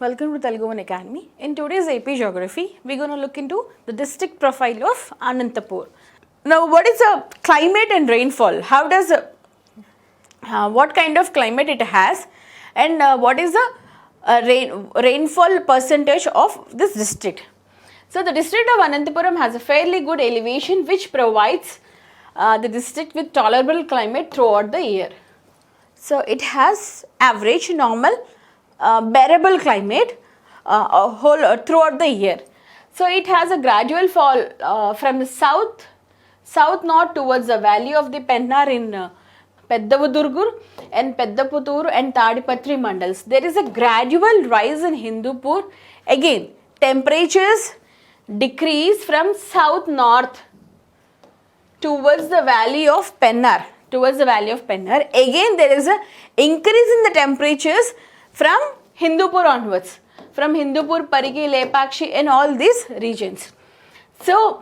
Welcome to Telugu One Academy. In today's AP Geography, we're going to look into the district profile of Ananthapur. Now, what is the climate and rainfall? How does what kind of climate it has, and what is the rainfall percentage of this district? So, the district of Ananthapuram has a fairly good elevation, which provides the district with tolerable climate throughout the year. So, it has average, normal, bearable climate throughout the year. So, it has a gradual fall from the south north towards the valley of the Pennar in Peddavudurgur and Peddaputtur and Tadipatri mandals. There is a gradual rise in Hindupur. Again, temperatures decrease from south north towards the valley of Pennar. Again, there is a increase in the temperatures from Hindupur onwards, from Hindupur, Parigi, Lepakshi and all these regions. So,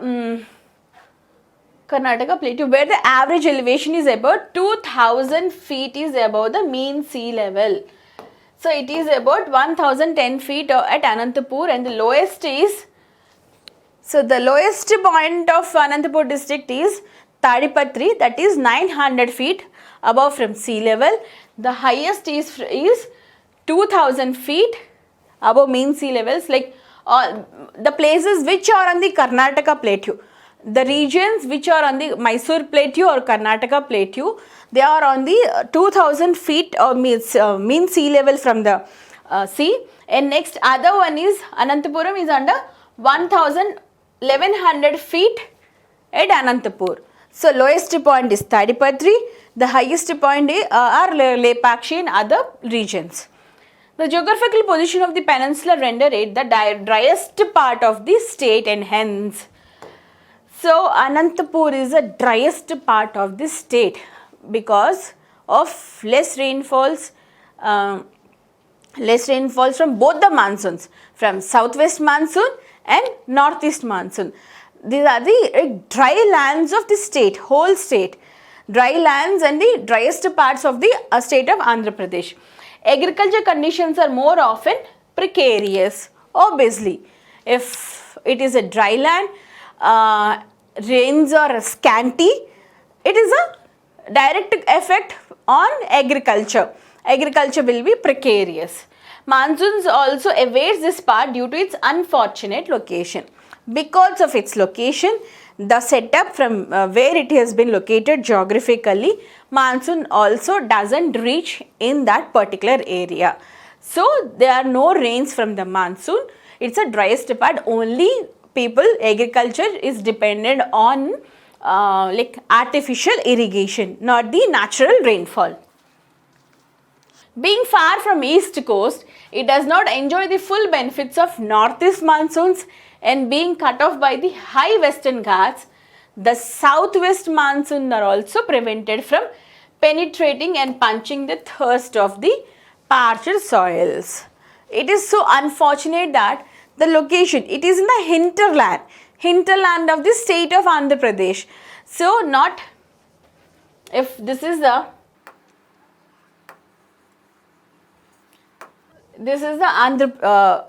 Karnataka Plateau, where the average elevation is about 2000 feet is above the mean sea level. So, it is about 1010 feet at Ananthapur, and the lowest is, so the lowest point of Ananthapur district is Tadipatri, that is 900 feet above from sea level. The highest is 2000 feet above mean sea levels, like all the places which are on the Karnataka Plateau. The regions which are on the Mysore Plateau or Karnataka Plateau, they are on the 2000 feet or mean sea level from the sea. And next other one is Ananthapuram is under 1100 feet at Ananthapur. So lowest point is Tadipatri, the highest point are Lepakshi and other regions. The geographical position of the peninsula render it the driest part of the state, and hence, so Ananthapur is the driest part of the state because of less rainfalls from both the monsoons, from southwest monsoon and northeast monsoon. These are the dry lands of the state, whole state, dry lands and the driest parts of the state of Andhra Pradesh. Agriculture conditions are more often precarious. Obviously, if it is a dry land, rains are scanty, it is a direct effect on agriculture. Agriculture will be precarious. Monsoons also evades this part due to its unfortunate location. Because of its location, the setup from where it has been located geographically, monsoon also doesn't reach in that particular area. So there are no rains from the monsoon. It's a driest part. Only agriculture is dependent on like artificial irrigation, not the natural rainfall. Being far from east coast, it does not enjoy the full benefits of northeast monsoons, and being cut off by the high western Ghats, the southwest monsoon are also prevented from penetrating and punching the thirst of the parched soils. It is so unfortunate that the location, it is in the hinterland of the state of Andhra Pradesh. So not, if this is the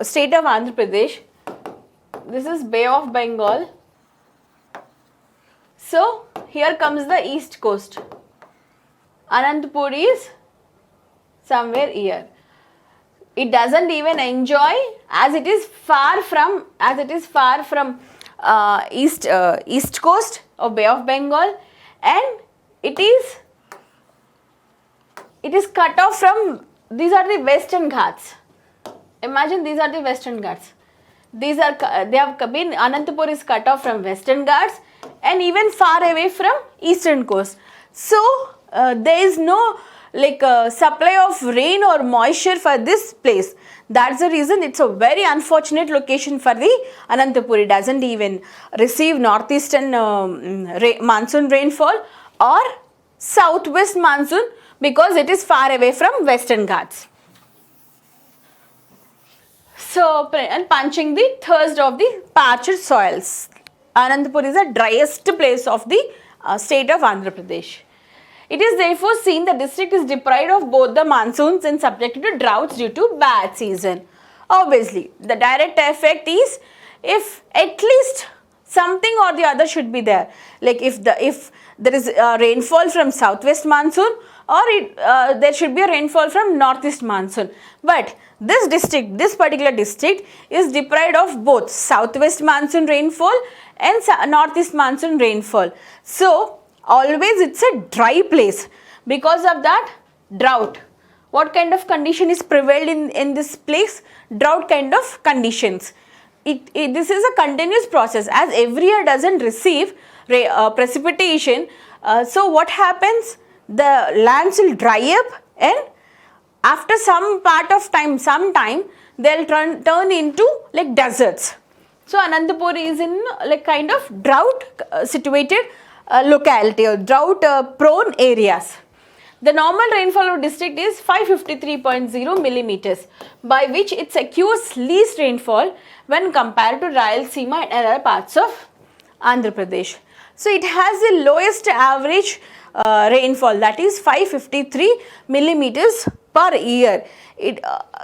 state of Andhra Pradesh. This is Bay of Bengal. So here comes the east coast. Ananthapur is somewhere here. It doesn't even enjoy, as it is far from east coast of Bay of Bengal, and it is cut off from, these are the western Ghats. Imagine these are the western Ghats. Ananthapur is cut off from western Ghats and even far away from eastern coast. So there is no supply of rain or moisture for this place. That's the reason it's a very unfortunate location for the Ananthapur. It doesn't even receive northeastern monsoon rainfall or southwest monsoon because it is far away from western Ghats. So, and punching the thirst of the parched soils. Ananthapur is the driest place of the state of Andhra Pradesh. It is therefore seen the district is deprived of both the monsoons and subjected to droughts due to bad season. Obviously, the direct effect is if at least something or the other should be there. Like if there is rainfall from southwest monsoon, or there should be a rainfall from northeast monsoon. But this particular district is deprived of both southwest monsoon rainfall and northeast monsoon rainfall. So always it's a dry place. Because of that, drought. What kind of condition is prevailed in this place? Drought kind of conditions. This is a continuous process, as every year doesn't receive precipitation. So what happens? The lands will dry up, and after some time, they'll turn into like deserts. So Ananthapur is in like kind of drought situated locality, or drought prone areas. The normal rainfall of district is 553.0 millimeters, by which it secures least rainfall when compared to Rayalaseema and other parts of Andhra Pradesh. So it has the lowest average rainfall, that is 553 millimeters per year. It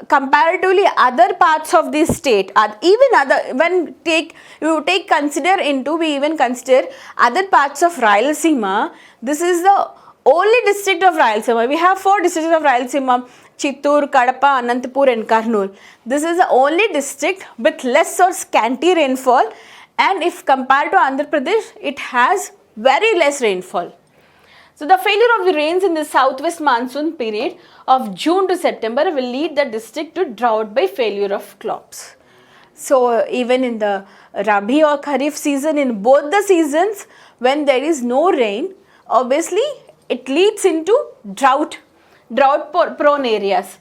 comparatively other parts of the state, even other, when we even consider other parts of Rayalaseema. This is the only district of Rayalaseema. We have 4 districts of Rayalaseema: Chittoor, Kadapa, Ananthapur and Kurnool. This is the only district with less or scanty rainfall, and if compared to Andhra Pradesh, it has very less rainfall. So the failure of the rains in the southwest monsoon period of June to September will lead the district to drought by failure of crops. So even in the Rabi or Kharif season, in both the seasons, when there is no rain, obviously it leads into drought prone areas.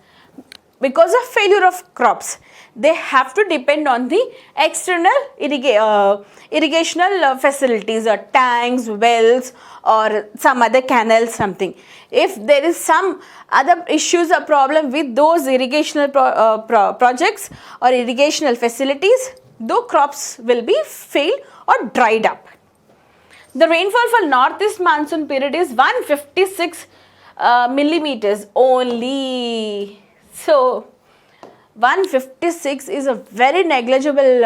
Because of failure of crops, they have to depend on the external irrigational facilities, or tanks, wells, or some other canals, something. If there is some other issues or problem with those irrigational projects or irrigational facilities, those crops will be failed or dried up. The rainfall for northeast monsoon period is 156 millimeters only. So 156 is a very negligible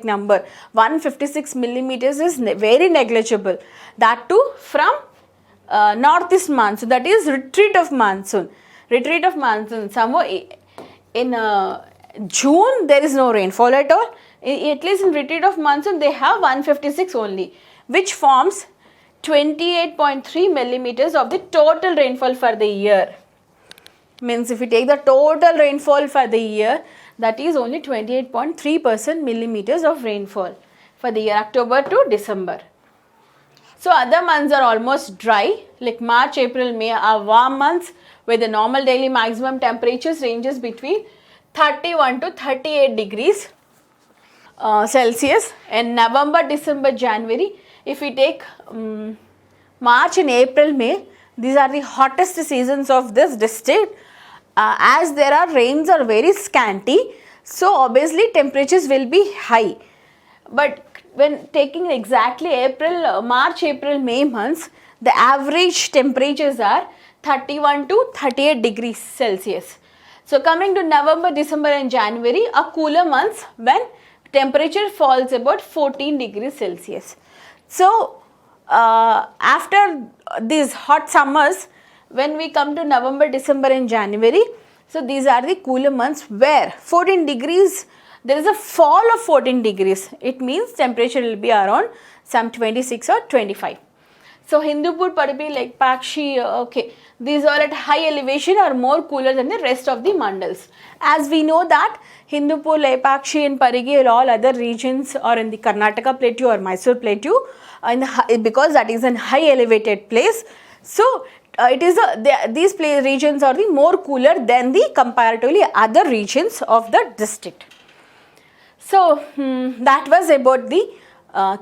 number. 156 millimeters is very negligible. That too from northeast monsoon, that is retreat of monsoon. Retreat of monsoon, somewhere in June there is no rainfall at all. At least in retreat of monsoon they have 156 only, which forms 28.3 millimeters of the total rainfall for the year. Means if we take the total rainfall for the year, that is only 28.3% millimeters of rainfall for the year October to December. So other months are almost dry, like March, April, May are warm months where the normal daily maximum temperatures ranges between 31 to 38 degrees Celsius. And November, December, January, if we take March and April, May, these are the hottest seasons of this district. As there are rains are very scanty, so obviously temperatures will be high. But when taking exactly March, April, May months, the average temperatures are 31 to 38 degrees Celsius. So coming to November, December and January are cooler months when temperature falls about 14 degrees Celsius. So after these hot summers, when we come to November, December and January, so these are the cooler months where 14 degrees, there is a fall of 14 degrees. It means temperature will be around some 26 or 25. So Hindupur, Padpi, like Pakshi, okay, these are at high elevation are more cooler than the rest of the mandals. As we know that Hindupur, Lepakshi and Parigi and all other regions are in the Karnataka plateau or Mysore plateau, because that is a high elevated place. So these regions are the more cooler than the comparatively other regions of the district. So that was about the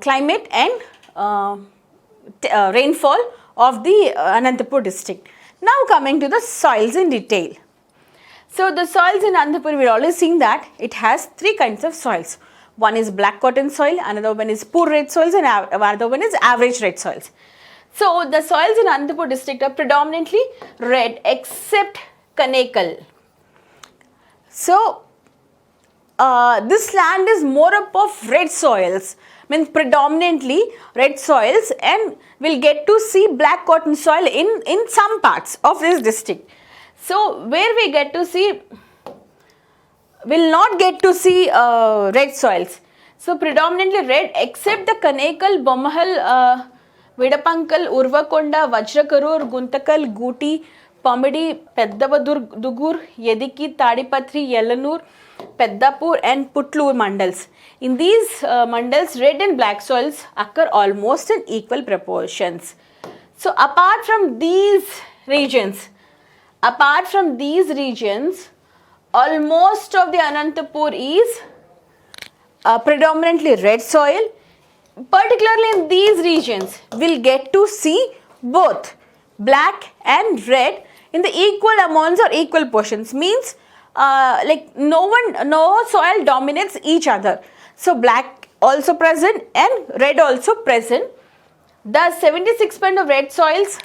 climate and rainfall of the Ananthapur district. Now coming to the soils in detail. So the soils in Ananthapur, we are already seeing that it has 3 kinds of soils. One is black cotton soil, another one is poor red soils, and another one is average red soils. So the soils in Ananthapur district are predominantly red except Kanekal. So this land is more up of red soils, means predominantly red soils, and we'll get to see black cotton soil in some parts of this district. So where we get to see, will not get to see red soils. So predominantly red, except the Kanekal, Bomahal, Vidapankal, Urvakonda, Vajrakarur, Guntakal, Guti, Pamidi, Peddavadugur, Yediki, Tadipatri, Yelanur, Peddapur and Putlur mandals. In these mandals, red and black soils occur almost in equal proportions. So apart from these regions, almost of the Ananthapur is predominantly red soil. Particularly in these regions, we'll get to see both black and red in the equal amounts or equal portions. Means like no soil dominates each other. So black also present and red also present. The 76% of red soils,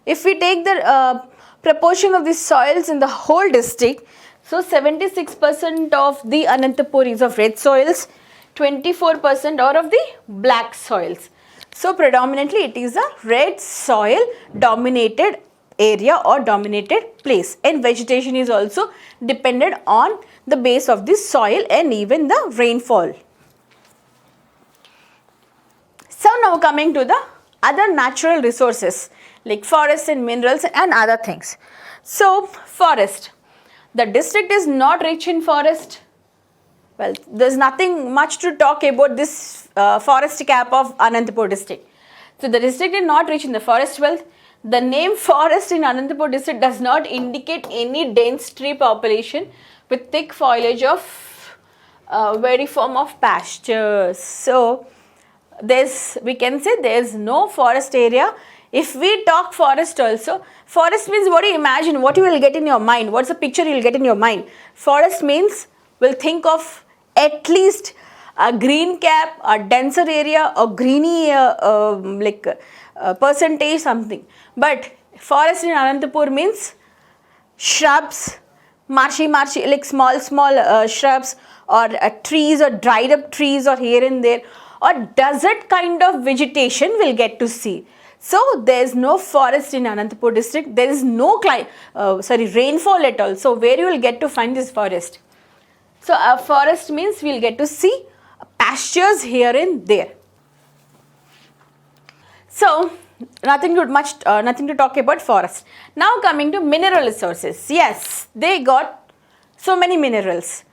if we take the proportion of the soils in the whole district, so 76% of the Ananthapur is of red soils, 24% are of the black soils. So predominantly it is a red soil dominated area or dominated place, and vegetation is also dependent on the base of the soil and even the rainfall. So now coming to the other natural resources like forests and minerals and other things. So forest, the district is not rich in forest. Well, there's nothing much to talk about this forest cap of Ananthapur district. So the district is not rich in the forest wealth. The name forest in Ananthapur district does not indicate any dense tree population with thick foliage of very form of pastures. So we can say there's no forest area. If we talk forest also, forest means what do you imagine, what you will get in your mind, what's the picture you will get in your mind. Forest means we'll think of at least a green cap, a denser area, a greeny percentage something. But forest in Ananthapur means shrubs, marshy like small shrubs, or trees or dried up trees or here and there, or desert kind of vegetation we'll get to see. So there is no forest in Ananthapur district. There is no rainfall at all. So where you will get to find this forest? So a forest means we will get to see pastures here and there. So nothing to talk about forest. Now coming to mineral resources. Yes, they got so many minerals.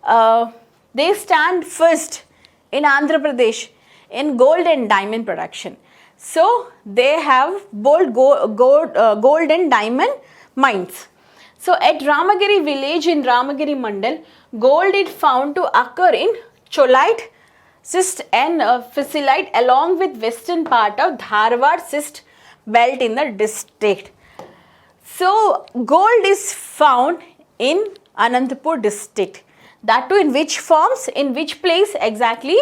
They stand first in Andhra Pradesh in gold and diamond production. So they have gold and diamond mines. So at Ramagiri village in Ramagiri Mandal, gold is found to occur in cholite, schist and fissilite along with western part of Dharwad schist belt in the district. So gold is found in Ananthapur district. That too in which forms, in which place exactly?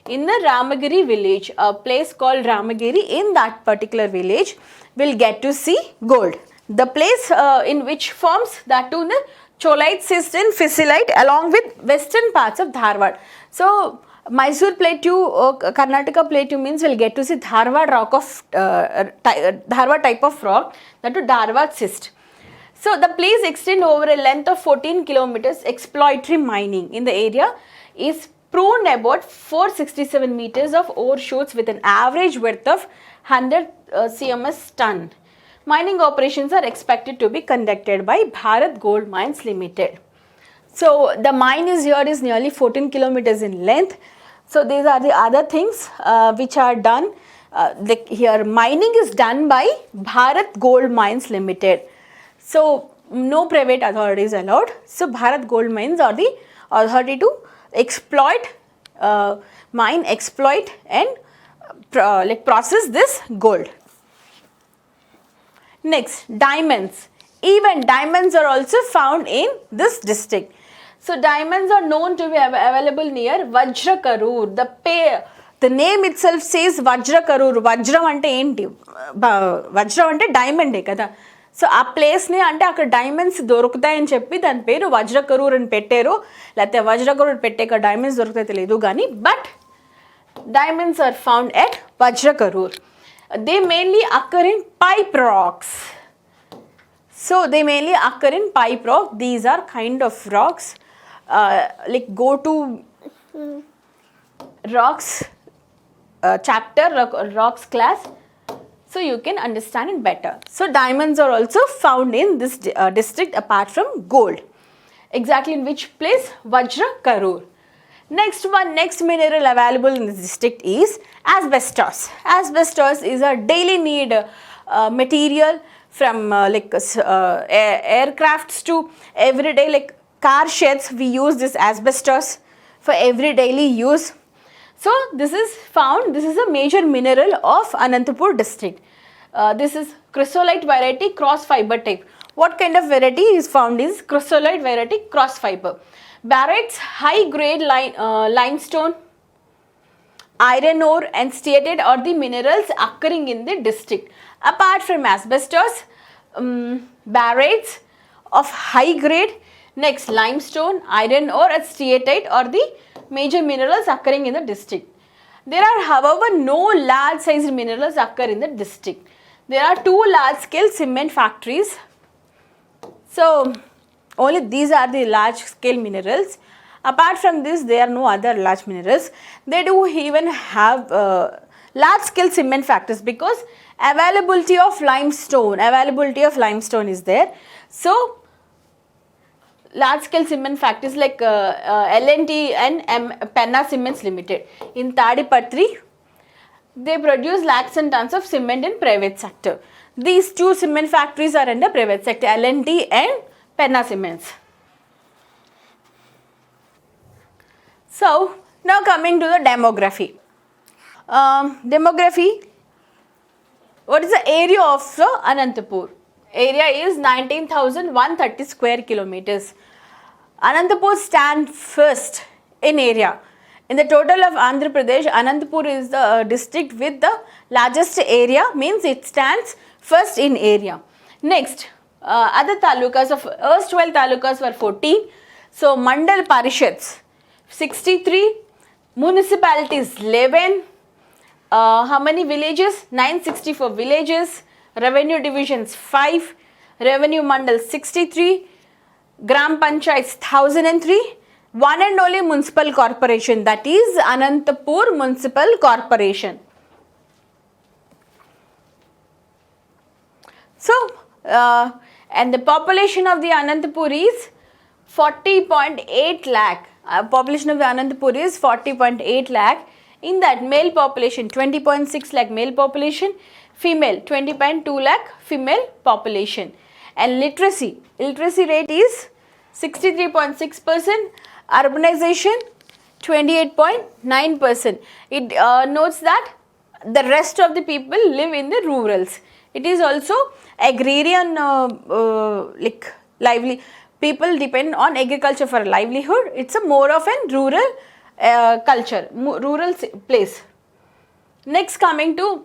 In the Ramagiri village, a place called Ramagiri. In that particular village, we'll get to see gold. The place in which forms, that too in the cholite, schist and fissilite along with western parts of Dharwad. So Mysore Plateau, Karnataka Plateau means we'll get to see Dharwad rock of Dharwad type of rock, that too Dharwad schist. So the place extends over a length of 14 kilometers. Exploratory mining in the area is pruned about 467 meters of ore shoots with an average width of 100 cms ton. Mining operations are expected to be conducted by Bharat Gold Mines Limited. So the mine is nearly 14 kilometers in length. So these are the other things which are done. Here mining is done by Bharat Gold Mines Limited. So no private authorities allowed. So Bharat Gold Mines are the authority to exploit, mine, exploit and process this gold. Next, diamonds. Even diamonds are also found in this district. So diamonds are known to be available near Vajrakarur. The name itself says Vajrakarur. Vajram ante enti? Vajram ante diamond kada. So ఆ ప్లేస్ని అంటే అక్కడ diamonds దొరుకుతాయని చెప్పి దాని పేరు వజ్రకరూర్ అని పెట్టారు. లేకపోతే వజ్రకరూర్ పెట్టాక డైమండ్స్ దొరుకుతాయి తెలియదు కానీ, but diamonds are found at Vajrakarur. They mainly occur in pipe rocks. So they mainly occur in pipe rock. These are kind of rocks. Like go to rocks chapter, rocks class, so you can understand it better. So diamonds are also found in this district apart from gold. Exactly in which place? Vajrakarur. Next mineral available in this district is asbestos. Asbestos is a daily need material from aircrafts to everyday, like car sheds. We use this asbestos for every daily use. So this is a major mineral of Ananthapur district. This is chrysolite variety cross fiber type. What kind of variety is found is chrysolite variety cross fiber. Barytes, high grade limestone, iron ore and steatite are the minerals occurring in the district. Apart from asbestos, barytes of high grade, next limestone, iron ore and steatite are the major minerals occurring in the district. There are, however, no large sized minerals occur in the district. There are 2 large scale cement factories. So only these are the large scale minerals. Apart from this, there are no other large minerals. They do even have large scale cement factories because availability of limestone is there. So large scale cement factories like L&T and Penna Cements Limited in Puttaparthi, they produce lakhs and tons of cement in private sector. These 2 cement factories are in the private sector, L&T and Penna Cements. So now coming to the demography. Demography, what is the area of the Ananthapur? Area is 19,130 square kilometers. Ananthapur stands first in area. In the total of Andhra Pradesh, Ananthapur is the district with the largest area, means it stands first in area. Next, other talukas of erstwhile talukas were 14. So Mandal Parishads 63, municipalities 11. How many villages? 964 villages. Revenue divisions 5. Revenue Mandal 63. Gram Panchayats 1003. One and only municipal corporation, that is Ananthapur Municipal Corporation. So and the population of the Ananthapur is 40.8 lakh. Population of the Ananthapur is 40.8 lakh. In that, male population 20.6 lakh male population, female 20.2 lakh female population. And literacy rate is 63.6%. Urbanization 28.9%. It notes that the rest of the people live in the rurals. It is also agrarian lively. People depend on agriculture for livelihood. It's a more of a rural culture, rural place. Next, coming to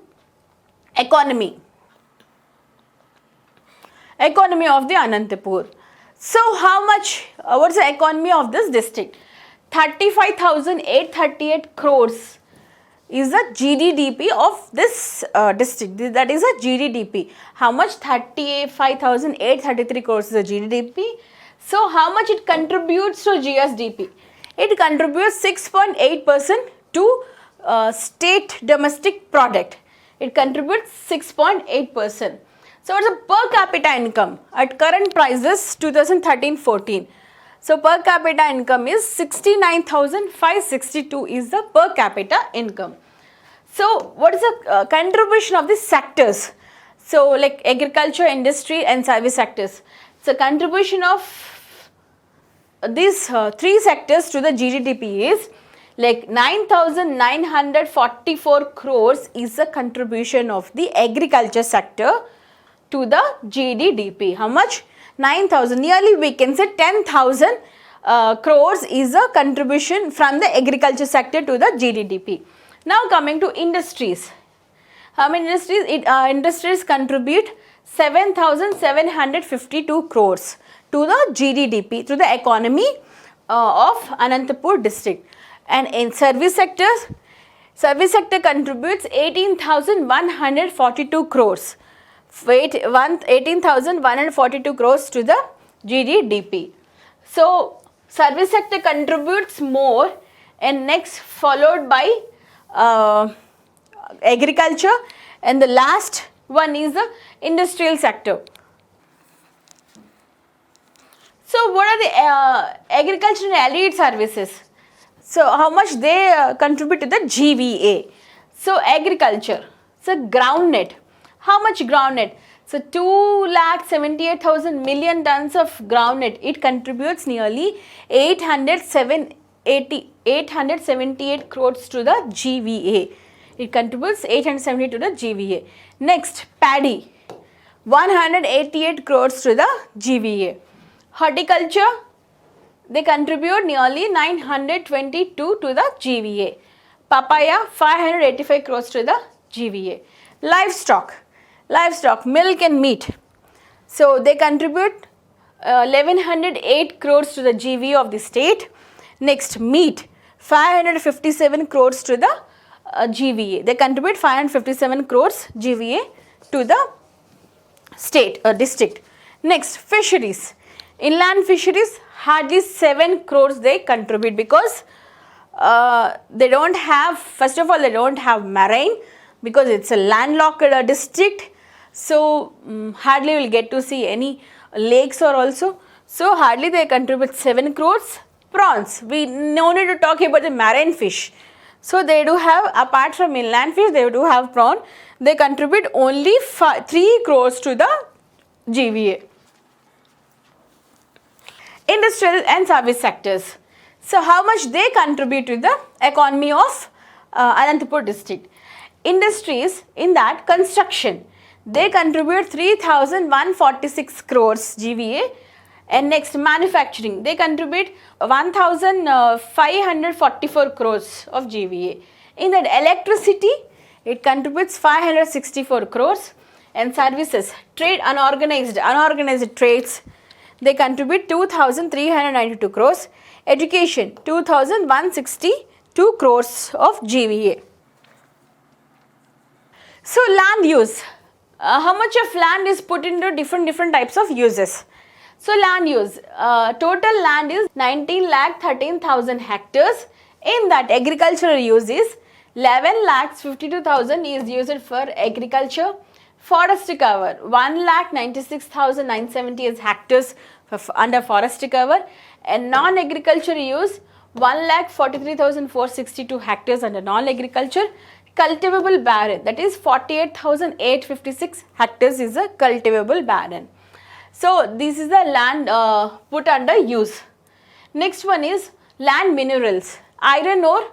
economy of the Ananthapur. So how much, what's the economy of this district? 35,838 crores is the GDP of this district. That is a GDP. How much? 35,833 crores is the GDP. So how much it contributes to GSDP? It contributes 6.8% to state domestic product. It contributes 6.8%. So what's the per capita income at current prices 2013-14? So per capita income is 69,562 is the per capita income. So what is the contribution of the sectors? So like agriculture, industry and service sectors. So contribution of these 3 sectors to the GDP is like 9,944 crores is the contribution of the agriculture sector to the GDP. How much? 9,000. Nearly we can say 10,000 crores is a contribution from the agriculture sector to the GDP. Now coming to industries. How many industries? Industries contribute 7,752 crores to the GDP, to the economy of Ananthapur district. And in service sector contributes 18,142 crores. 18,142 crores to the GDP. So, service sector contributes more, and next followed by agriculture, and the last one is the industrial sector. So, what are the agriculture and allied services? So, how much they contribute to the GVA? So, agriculture, so groundnut. How much groundnut? So, 2,78,000 million tons of groundnut. It contributes nearly 878 crores to the GVA. It contributes 878 to the GVA. Next, paddy, 188 crores to the GVA. Horticulture, they contribute nearly 922 to the GVA. Papaya, 585 crores to the GVA. Livestock, milk and meat. So, they contribute 1108 crores to the GVA of the state. Next, meat, 557 crores to the GVA. They contribute 557 crores GVA to the state or district. Next, fisheries. Inland fisheries, hardly 7 crores they contribute, because they don't have, first of all, they don't have marine, because it's a landlocked district. So, hardly will get to see any lakes or also. So, hardly they contribute 7 crores. Prawns, we no need to talk about the marine fish. So, they do have, apart from inland fish, they do have prawn. They contribute only 3 crores to the GVA. Industrial and service sectors. So, how much they contribute to the economy of Ananthapur district? Industries, in that construction, they contribute 3,146 crores GVA. And next, manufacturing, they contribute 1,544 crores of GVA. In that, electricity, it contributes 564 crores. And services, trade, unorganized trades, they contribute 2,392 crores. Education, 2,162 crores of GVA. So, land use, how much of land is put into different types of uses? So, land use, total land is 19,13,000 hectares. In that, agricultural use is 11,52,000 is used for agriculture. Forest cover, 1,96,970 is hectares under forest cover, and non-agriculture use 1,43,462 hectares under non-agriculture. Cultivable barren, that is 48,856 hectares is a cultivable barren. So, this is the land put under use. Next one is land minerals. Iron ore,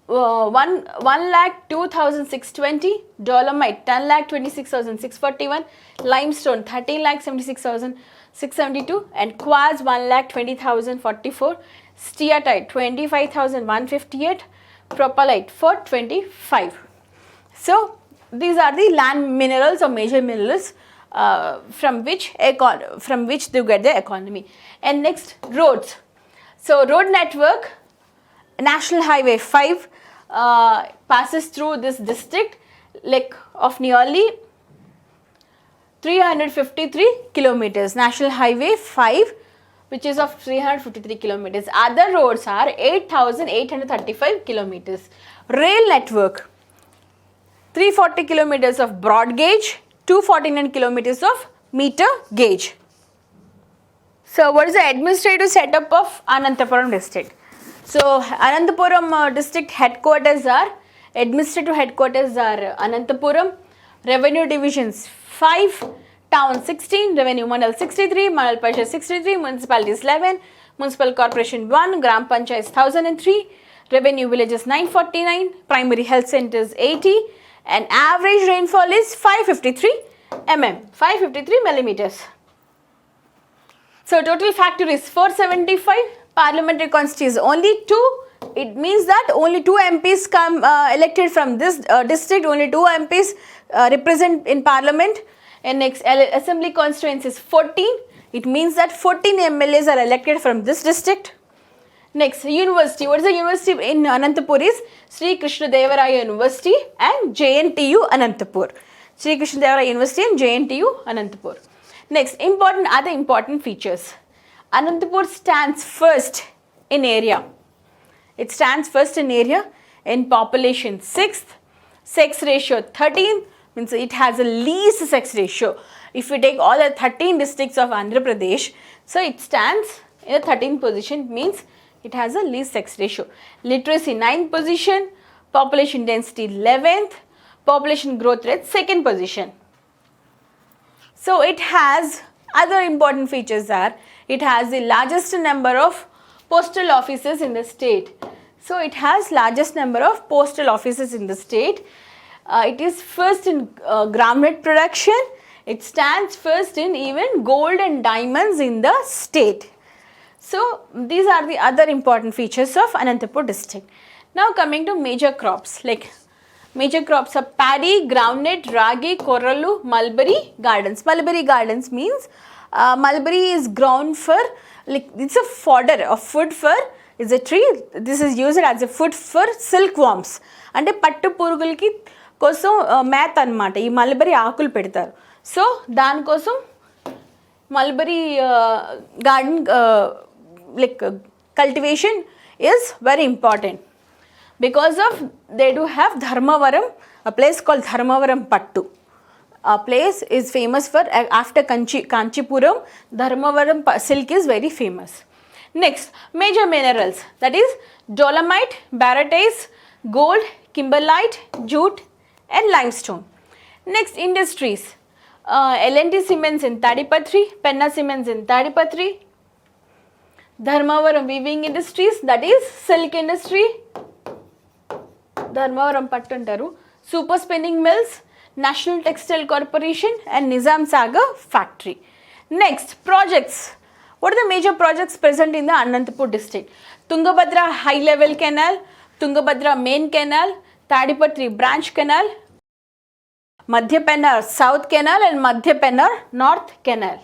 1,02,620, dolomite 10,26,641, limestone 13,76,672, and quartz 1,20,044, steatite 25,158, propylite for 25. So, these are the land minerals or major minerals from which they get the economy. And next, roads. So, road network, National Highway 5 passes through this district, like of nearly 353 kilometers. National Highway 5, which is of 353 kilometers. Other roads are 8,835 kilometers. Rail network, 340 kilometers of broad gauge, 249 kilometers of meter gauge. So, what is the administrative setup of Ananthapuram district? So, Ananthapuram district headquarters are, administrative headquarters are Ananthapuram, revenue divisions 5, town 16, revenue mandal 63, mandal parishad 63, municipalities 11, municipal corporation 1, gram panchayats 1003, revenue villages 949, primary health centers 80, and average rainfall is 553 millimeters. So, total factor is 475, parliamentary constituencies only 2, it means that only 2 MPs come elected from this district, only 2 MPs represent in parliament, and next assembly constituency is 14. It means that 14 MLAs are elected from this district. Next, university. What is the university in Ananthapur is Sri Krishna Devaraya University and JNTU Ananthapur. Sri Krishna Devaraya University and JNTU Ananthapur. Next, other important features. Ananthapur stands first in area. It stands first in area, in population 6th, sex ratio 13, means it has a least sex ratio. If we take all the 13 districts of Andhra Pradesh, so it stands in the 13th position, means it has a least sex ratio. Literacy 9th position, population density 11th, population growth rate 2nd position. So it has other important features are, it has the largest number of postal offices in the state. So it has largest number of postal offices in the state. It is first in grammet production. It stands first in even gold and diamonds in the state. So these are the other important features of Ananthapur district. Now coming to major crops, like major crops are paddy, groundnut, ragi, koralu, mulberry gardens. Mulberry gardens means mulberry is grown for, like it's a fodder or food for, is a tree. This is used as a food for silkworms. అంటే పట్టు పురుగులకి కోసం మేత అన్నమాట ఈ mulberry ఆకులు పెడతారు. So దానికోసం mulberry garden like cultivation is very important because of they do have Dharmavaram, a place called Dharmavaram Pattu. A place is famous for, after Kanchipuram, Dharmavaram silk is very famous. Next, major minerals, that is dolomite, baratite, gold, kimberlite, jute and limestone. Next, industries, L&T Cements in Tadipatri, Penna Cements in Tadipatri, Dharmavaram weaving industries, that is silk industry, Dharmavaram Pattu antaru, super spinning mills, National Textile Corporation and Nizam Sagar factory. Next, projects. What are the major projects present in the Ananthapur district? Tungabhadra High Level Canal, Tungabhadra Main Canal, Tadipatri Branch Canal, Madhya Pennar South Canal and Madhya Pennar North Canal.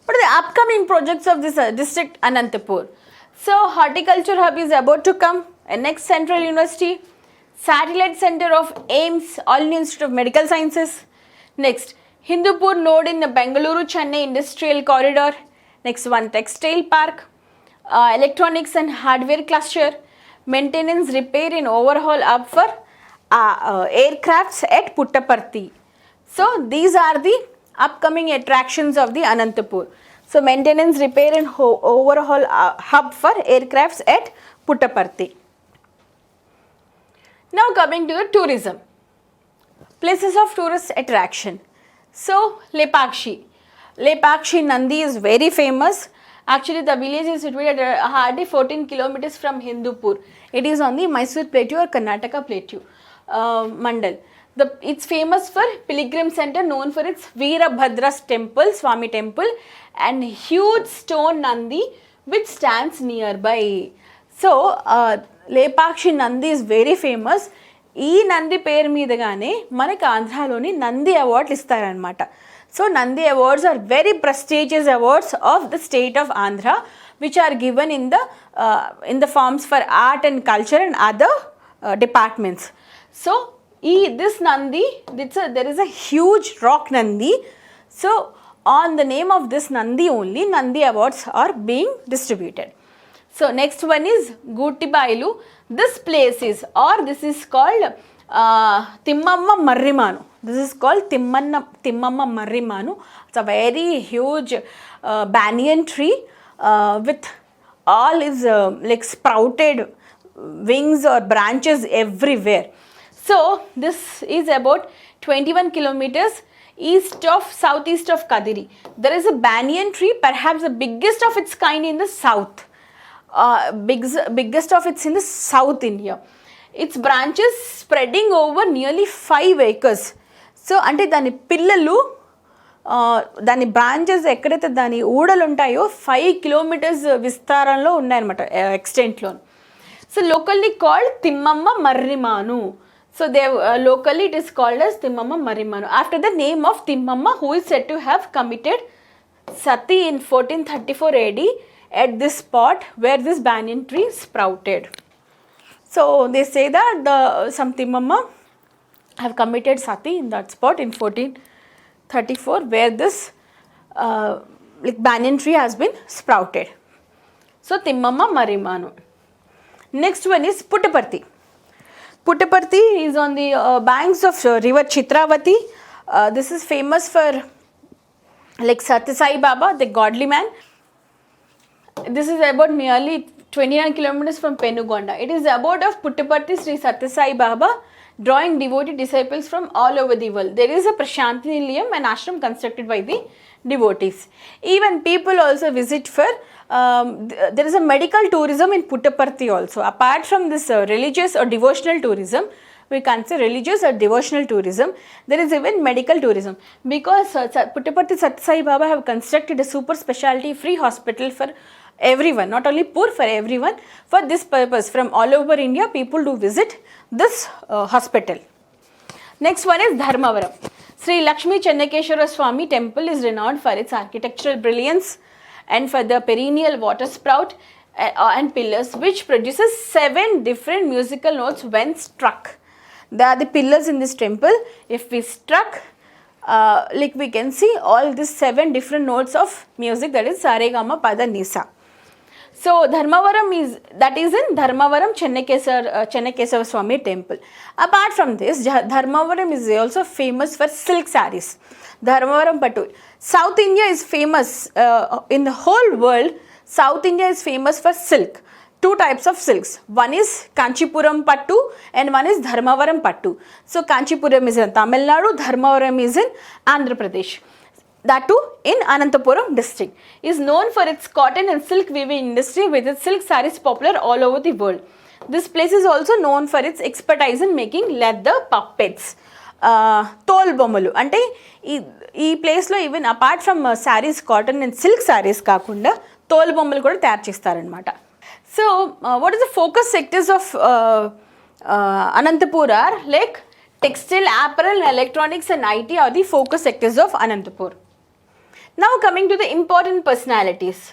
What are the upcoming projects of this district Ananthapur? So horticulture hub is about to come, a next central university, satellite center of AIMS, All India Institute of Medical Sciences. Next, Hindupur node in the Bengaluru Chennai industrial corridor. Next one, textile park, electronics and hardware cluster, maintenance, repair and overhaul hub for aircrafts at Puttaparthi. So these are the upcoming attractions of the Ananthapur. So maintenance, repair and overhaul hub for aircrafts at Puttaparthi. Now coming to the tourism, places of tourist attraction. So Lepakshi Nandi is very famous. Actually the village is situated at hardly 14 kilometers from Hindupur. It is on the Mysore Plateau or Karnataka Plateau Mandal. It's famous for pilgrim center known for its Veerabhadra's temple, Swami temple, and huge stone Nandi which stands nearby. So Lepakshi Nandi is very famous. ఈ నంది పేరు మీదగానే మనకి ఆంధ్రాలోని నంది అవార్డులు ఇస్తారనమాట. So Nandi awards are very prestigious awards of the state of Andhra which are given in the forms for art and culture and other departments. So this Nandi, there is a huge rock Nandi. So on the name of this Nandi only, Nandi awards are being distributed. So next one is Gootibailu. This place is, or this is called Timmamma Marrimanu. This is called Timmamma Marrimanu. It's a very huge banyan tree with all its like sprouted wings or branches everywhere. So this is about 21 kilometers southeast of Kadiri. There is a banyan tree, perhaps the biggest of its kind in the south. Biggest of its in the South India. Its branches spreading over nearly 5 acres. So ante dani pillalu దాని branches ఎక్కడైతే దాని ఊడలు ఉంటాయో 5 kilometres విస్తారంలో ఉన్నాయన్నమాట ఎక్స్టెంట్లో. So locally called Thimmamma మర్రిమాను. So they locally it is called as Thimmamma మర్రిమాను after the name of Thimmamma, who is said to have committed sati in 1434 AD at this spot where this banyan tree sprouted. So they say that some Thimmamma have committed sati in that spot in 1434 where this like banyan tree has been sprouted. So Thimmamma మర్రిమాను. Next one is Puttaparthi. Puttaparthi is on the banks of river Chitravati. This is famous for like Satya Sai Baba, the godly man. This is about nearly 29 kilometers from Penugonda. It is about of Puttaparthi Sri Satya Sai Baba drawing devotee disciples from all over the world. There is a Prashanti Nilayam, an ashram constructed by the devotees. Even people also visit for there is a medical tourism in Puttaparthi also. Apart from this religious or devotional tourism, we can say religious or devotional tourism, there is even medical tourism because Puttaparthi Satya Sai Baba have constructed a super specialty free hospital for everyone, not only poor, for everyone. For this purpose, from all over India, people do visit this hospital. Next one is Dharmavaram. Sri Lakshmi Chennakeshwara Swami temple is renowned for its architectural brilliance and for the perennial water spout and pillars which produces 7 different musical notes when struck. They are the pillars in this temple. If we struck, like we can see all these 7 different notes of music, that is Saregama Pada Nisa. So Dharmavaram is in Dharmavaram Chennakeshwara Swami temple. Apart from this, Dharmavaram is also famous for silk sarees. Dharmavaram Pattu. South India is famous in the whole world. South India is famous for silk. 2 types of silks. One is Kanchipuram Pattu and one is Dharmavaram Pattu. So Kanchipuram is in Tamil Nadu, Dharmavaram is in Andhra Pradesh. That too in Ananthapuram district. Is known for its cotton and silk weaving industry with its silk sarees popular all over the world. This place is also known for its expertise in making leather puppets. తోల్ బొమ్మలు అంటే ఈ ప్లేస్లో even apart from saris, cotton and silk saris కాకుండా తోల్ బొమ్మలు కూడా తయారు చేస్తారనమాట. So what is the focus sectors of Anantapur are like textile, apparel, electronics and IT are the focus sectors of Ananthapur. Now coming to the important personalities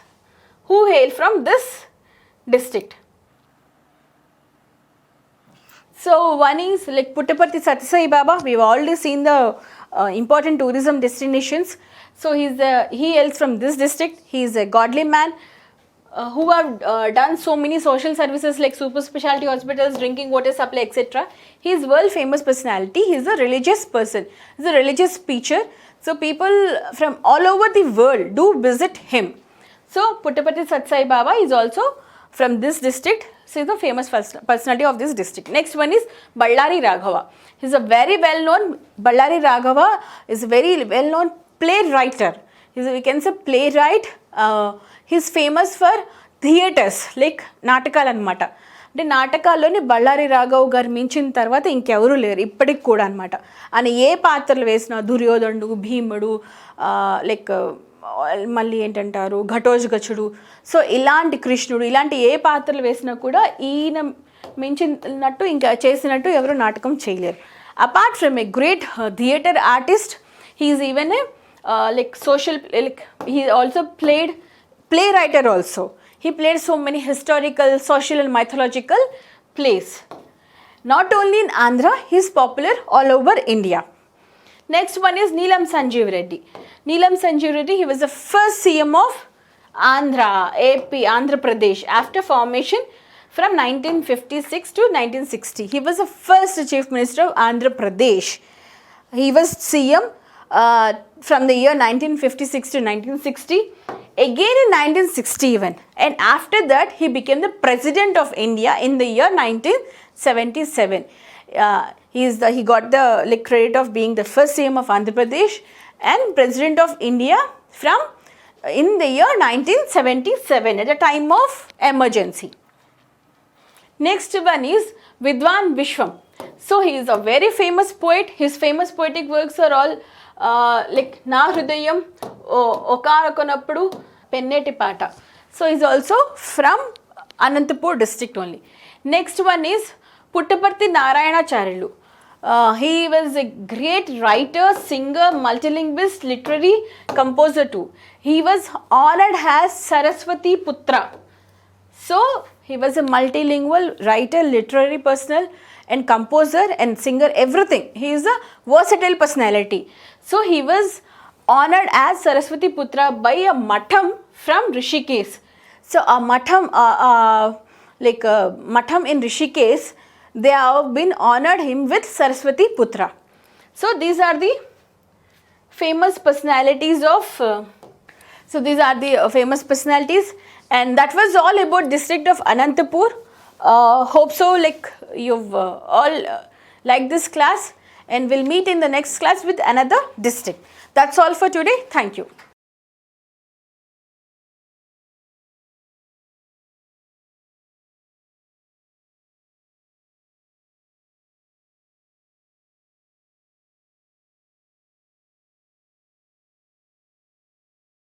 who hail from this district. So one is like Puttaparthi Satya Sai Baba. We've already seen the important tourism destinations. So he hails from this district. He is a godly man who have done so many social services like super specialty hospitals, drinking water supply, etc. He is world famous personality. He is a religious person. He is a religious preacher. So people from all over the world do visit him. So Puttaparthi Satya Sai Baba is also from this district. So he is the famous personality of this district. Next one is Ballari Raghava. He is a very well known, Ballari Raghava is a very well known playwriter. We can say playwright. He is famous for theatres like నాటకాలు అనమాట. అంటే నాటకాల్లోని బళ్ళారి రాఘవ్ గారు మించిన తర్వాత ఇంకెవరూ లేరు ఇప్పటికి కూడా అనమాట. ఆయన ఏ పాత్రలు వేసినా దుర్యోధనుడు, భీముడు, లైక్ మళ్ళీ ఏంటంటారు ఘటోత్కచుడు, సో ఇలాంటి కృష్ణుడు, ఇలాంటి ఏ పాత్రలు వేసినా కూడా ఈయన మించినట్టు ఇంకా చేసినట్టు ఎవరు నాటకం చేయలేరు. Apart from a great theatre artist, he is even a like social, like he also played playwriter also. He played so many historical, social and mythological plays. Not only in Andhra, he is popular all over India. Next one is Neelam Sanjeev Reddy. Neelam Sanjeev Reddy, he was the first CM of Andhra, AP, Andhra Pradesh after formation from 1956 to 1960. He was the first Chief Minister of Andhra Pradesh. He was CM from the year 1956 to 1960, again in 1961, and after that he became the President of India in the year 1977. He got the credit of being the first CM of Andhra Pradesh and President of India from in the year 1977 at a time of emergency. Next one is Vidwan Vishwam. So he is a very famous poet. His famous poetic works are all like నా హృదయం ఒకానొకనప్పుడు పెన్నేటి పాట. So is also from Ananthapur district only. Next one is Puttaparthi Narayanacharyulu. He was a great writer, singer, multilingualist, literary composer too. He was honored as Saraswati Putra. So he was a multilingual writer, literary person and composer and singer, everything. He is a versatile personality. So he was honored as Saraswati Putra by a matham from Rishikesh. So a matham, matham in Rishikesh, they have been honored him with Saraswati Putra. So these are the famous personalities of. These are the famous personalities, and that was all about district of Ananthapur. Hope so. Like you've all liked this class, and we'll meet in the next class with another district. That's all for today. Thank you.